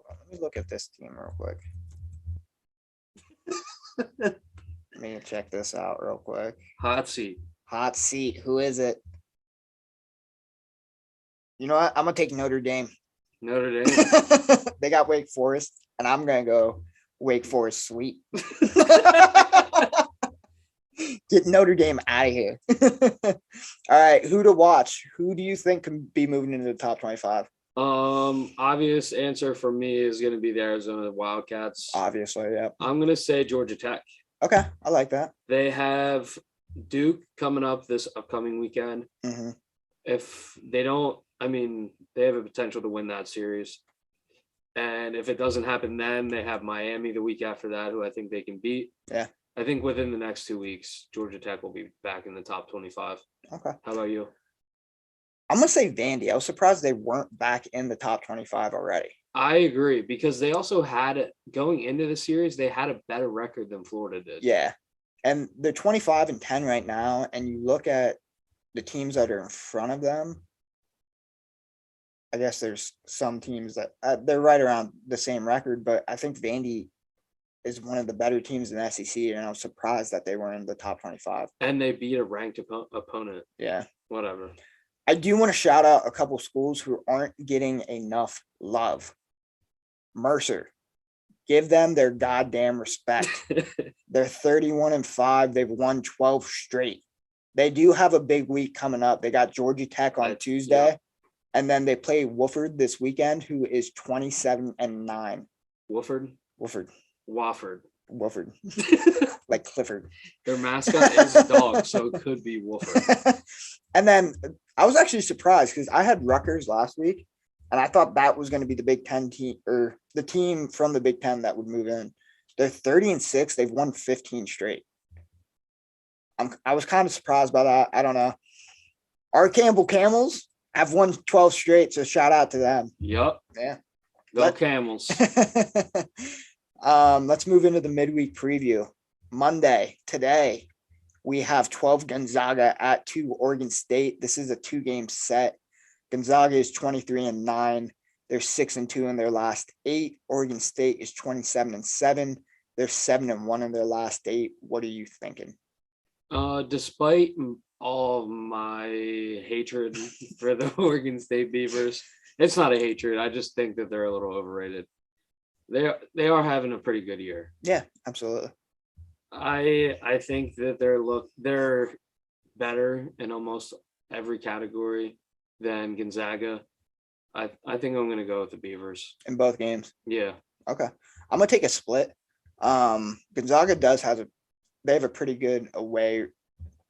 let me look at this team real quick. Let me check this out real quick. Hot seat. Hot seat. Who is it? You know what? I'm going to take Notre Dame. Notre Dame. They got Wake Forest, and I'm going to go Wake Forest sweet. Get Notre Dame out of here. All right, who to watch? Who do you think can be moving into the top 25? Obvious answer for me is going to be the Arizona Wildcats. Obviously, yeah. I'm going to say Georgia Tech. Okay, I like that. They have Duke coming up this upcoming weekend. Mm-hmm. If they don't, I mean, they have a potential to win that series. And if it doesn't happen then, they have Miami the week after that, who I think they can beat. Yeah. I think within the next 2 weeks, Georgia Tech will be back in the top 25. Okay. How about you? I'm going to say Vandy. I was surprised they weren't back in the top 25 already. I agree, because they also had, going into the series, they had a better record than Florida did. Yeah. And they're 25-10 right now. And you look at the teams that are in front of them. I guess there's some teams that they're right around the same record, but I think Vandy is one of the better teams in the SEC, and I was surprised that they were in the top 25. And they beat a ranked opponent. Yeah. Whatever. I do want to shout out a couple schools who aren't getting enough love. Mercer. Give them their goddamn respect. They're 31-5. They've won 12 straight. They do have a big week coming up. They got Georgia Tech on Tuesday. Yeah. And then they play Wofford this weekend, who is 27-9. Wofford? Wofford. Like Clifford. Their mascot is a dog, so it could be Wofford. And then I was actually surprised because I had Rutgers last week, and I thought that was going to be the Big Ten team, or the team from the Big Ten that would move in. They're 30-6. They've won 15 straight. I was kind of surprised by that. I don't know. Our Campbell Camels have won 12 straight, so shout out to them. Yep. Yeah. Go Camels. Let's move into the midweek preview. Monday, today, we have 12 Gonzaga at 2 Oregon State. This is a 2-game set. Gonzaga is 23-9. They're 6-2 in their last 8. Oregon State is 27-7. They're 7-1 in their last 8. What are you thinking? Despite all of my hatred for the Oregon State Beavers, it's not a hatred. I just think that they're a little overrated. They are having a pretty good year. Yeah, absolutely. I think that they're better in almost every category than Gonzaga. I think I'm going to go with the Beavers in both games. Yeah. Okay. I'm going to take a split. Gonzaga they have a pretty good away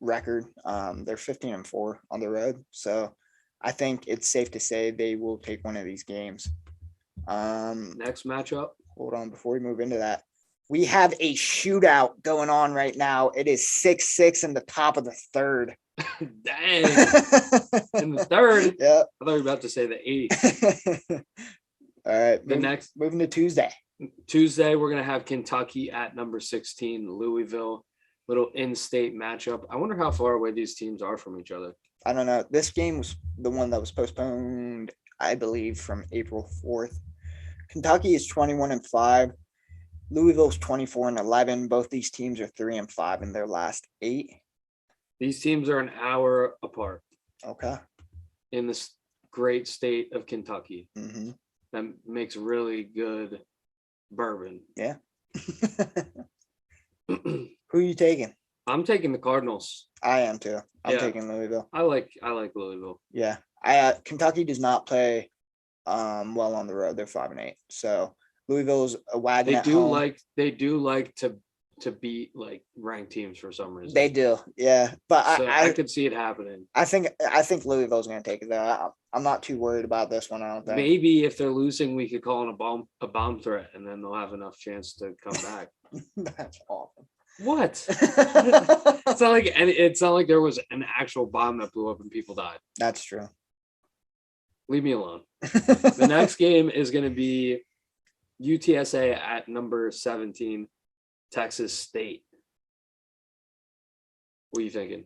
record. They're 15-4 on the road. So I think it's safe to say they will take one of these games. Next matchup. Hold on, before we move into that, we have a shootout going on right now. It is 6-6 in the top of the third. Dang. In the third. Yeah. I thought you were about to say the 8th. All right. Moving to Tuesday. Tuesday, we're going to have Kentucky at number 16, Louisville. Little in-state matchup. I wonder how far away these teams are from each other. I don't know. This game was the one that was postponed, I believe, from April 4th. Kentucky is 21-5. Louisville's 24-11. Both these teams are 3-5 in their last 8. These teams are an hour apart. Okay. In this great state of Kentucky. Mm-hmm. That makes really good bourbon. Yeah. Who are you taking? I'm taking the Cardinals. I am too. I'm taking Louisville. I like Louisville. Yeah. Kentucky does not play well on the road. They're 5-8. So Louisville's a wagon at home. They do like to beat like ranked teams for some reason. They do, yeah. But I could see it happening. I think Louisville's going to take it though. I'm not too worried about this one. I don't think. Maybe if they're losing, we could call in a bomb threat, and then they'll have enough chance to come back. That's awful. What? It's not like there was an actual bomb that blew up and people died. That's true. Leave me alone. The next game is going to be UTSA at number 17, Texas State. What are you thinking?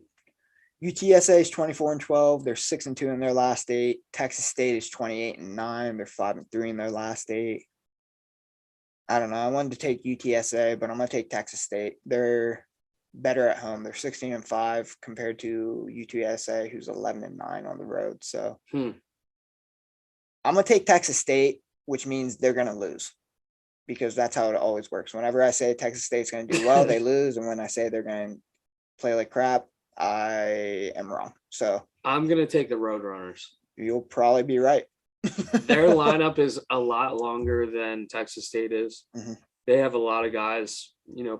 UTSA is 24-12. They're 6-2 in their last 8. Texas State is 28-9. They're 5-3 in their last 8. I don't know. I wanted to take UTSA, but I'm going to take Texas State. They're better at home. They're 16-5 compared to UTSA, who's 11-9 on the road. So I'm going to take Texas State, which means they're going to lose, because that's how it always works. Whenever I say Texas State's going to do well, they lose. And when I say they're going to play like crap, I am wrong. So I'm going to take the Roadrunners. You'll probably be right. Their lineup is a lot longer than Texas State is. Mm-hmm. They have a lot of guys,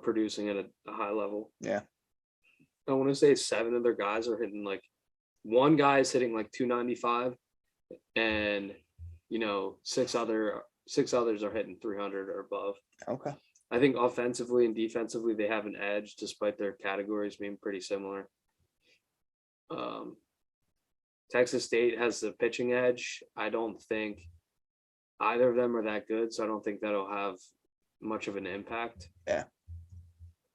producing at a high level. Yeah. I want to say 7 of their guys are hitting one guy is hitting 295, and 6 others are hitting 300 or above. Okay. I think offensively and defensively they have an edge despite their categories being pretty similar. Texas State has the pitching edge. I don't think either of them are that good, so I don't think that'll have much of an impact. Yeah.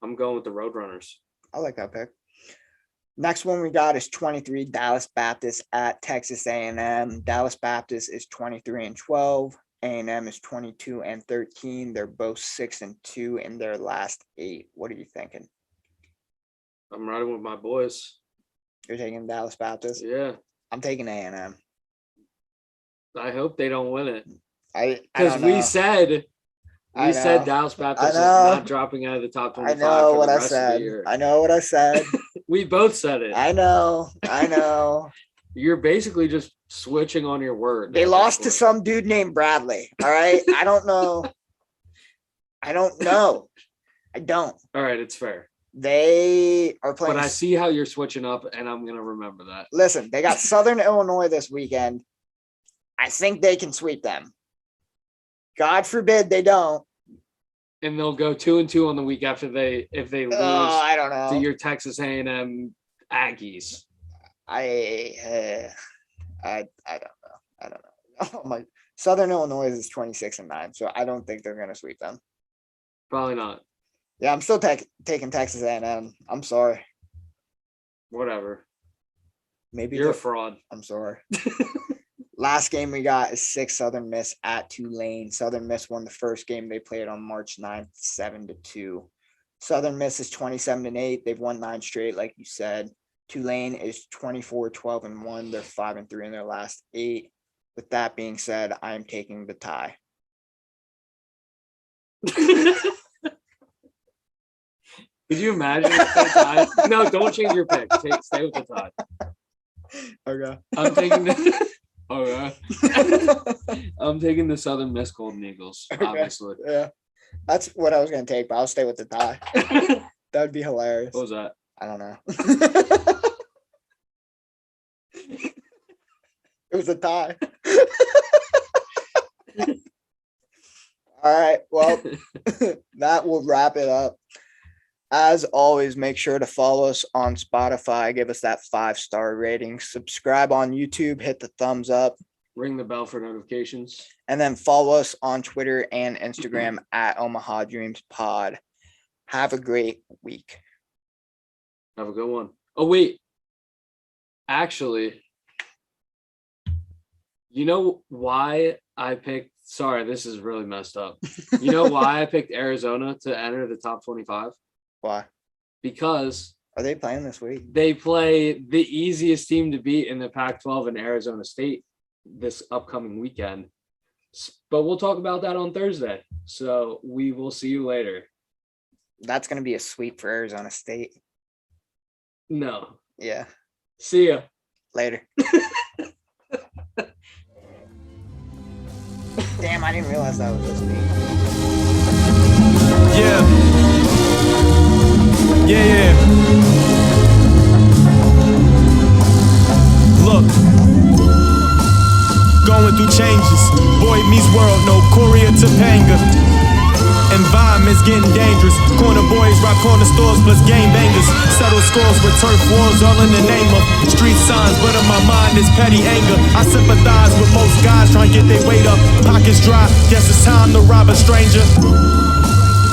I'm going with the Roadrunners. I like that pick. Next one we got is 23, Dallas Baptist at Texas A&M. Dallas Baptist is 23-12. A&M is 22-13. They're both 6-2 in their last 8. What are you thinking? I'm riding with my boys. You're taking Dallas Baptist? Yeah. I'm taking A&M. I hope they don't win it. Because we said Dallas Baptist is not dropping out of the top 25. I know what I said. I know what I said. We both said it. I know. You're basically just switching on your word. They lost to some dude named Bradley. All right. I don't know. I don't. All right. It's fair. They are playing. But I see how you're switching up, and I'm going to remember that. Listen, they got Southern Illinois this weekend. I think they can sweep them. God forbid they don't. And they'll go 2-2 on the week after if they lose. I don't know. To your Texas A&M Aggies. I don't know. Oh my! Southern Illinois is 26-9, so I don't think they're going to sweep them. Probably not. Yeah, I'm still taking Texas A&M. I'm sorry. Whatever. Maybe you're a fraud. I'm sorry. Last game we got is 6 Southern Miss at Tulane. Southern Miss won the first game they played on March 9th, 7-2. Southern Miss is 27-8. They've won 9 straight, like you said. Tulane is 24-12-1. They're 5-3 in their last 8. With that being said, I am taking the tie. Could you imagine if they tied? No, don't change your pick. Stay with the tie. Okay. I'm taking I'm taking the Southern Miss Golden Eagles, obviously. Yeah. That's what I was going to take, but I'll stay with the tie. That would be hilarious. What was that? I don't know. It was a tie. All right. Well, that will wrap it up. As always, make sure to follow us on Spotify. Give us that 5-star rating. Subscribe on YouTube. Hit the thumbs up. Ring the bell for notifications. And then follow us on Twitter and Instagram at Omaha Dreams Pod. Have a great week. Have a good one. Oh, wait. Actually, you know why I picked – sorry, this is really messed up. You know why I picked Arizona to enter the top 25? Why? Because Are they playing this week? They play the easiest team to beat in the Pac-12 in Arizona State this upcoming weekend. But we'll talk about that on Thursday. So we will see you later. That's going to be a sweep for Arizona State. No. Yeah. See ya. Later. Damn, I didn't realize that was just me. Yeah. Yeah. Look. Going through changes. Boy meets world, no Korea Topanga. Environment's getting dangerous. Corner boys rock corner stores plus game bangers. Settle scores with turf wars all in the name of street signs, but in my mind is petty anger. I sympathize with most guys trying to get their weight up. Pockets dry, guess it's time to rob a stranger.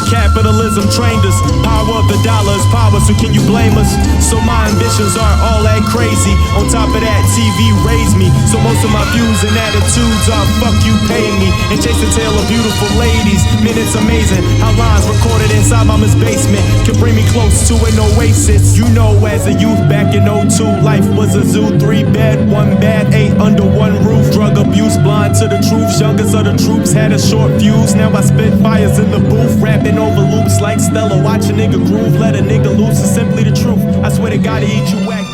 Capitalism trained us. Power of the dollar is power, so can you blame us? So my ambitions aren't all that crazy. On top of that, TV raised me. So most of my views and attitudes are fuck you, pay me. And chase the tail of beautiful ladies. Man, it's amazing how lines recorded inside mama's basement can bring me close to an oasis. You know, as a youth back in '02, life was a zoo. 3 bed, 1 bath, 8 under 1 roof. Drug abuse, blind to the truth. Youngest of the troops had a short fuse. Now I spit fires in the booth, rapping over loops like Stella. Watch a nigga groove, let a nigga loose. It's simply the truth. I swear to God, he eat you whack.